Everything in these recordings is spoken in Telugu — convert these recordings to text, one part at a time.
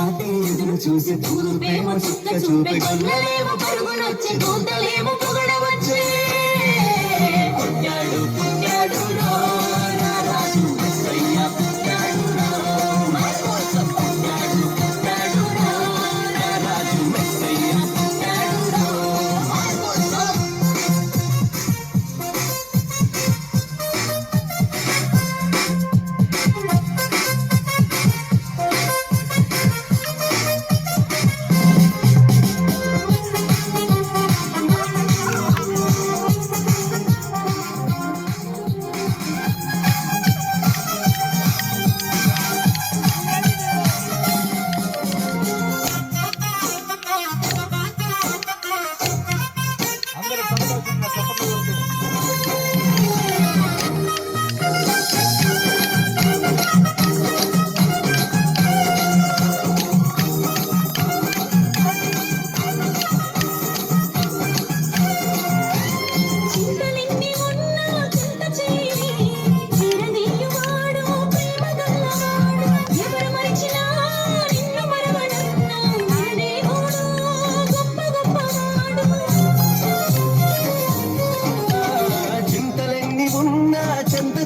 రాత్రి ఎదురు చూసి తూర్పేమో చుక్క చూపే గొల్లలేమో పరుగునొచ్చి దూతలేమో పొగడవచ్చే పుట్టాడు పుట్టాడు రో నా రాజు మెస్సయ్య పుట్టాడు రో మా కోసం పుట్టాడు పుట్టాడు రో నా రాజు మెస్సయ్య పుట్టాడు రో మా కోసం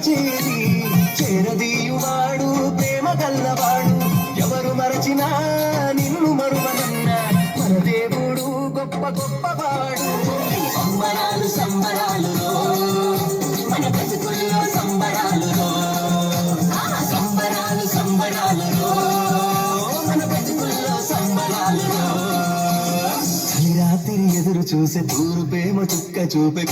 చేరి చేరదీయువాడు ప్రేమ గల్లవాడు ఎవరు మరచినా నిన్ను మరువనన్నా మన దేవుడు గొప్ప గొప్పవాడు సంబరాలు సంబరాలులో మన బ్రతుకుల్లో సంబరాలులో సంబరాలు సంబరాలులో మన బ్రతుకుల్లో సంబరాలులో రాత్రి ఎదురు చూసే తూర్పేమో చుక్క చూపే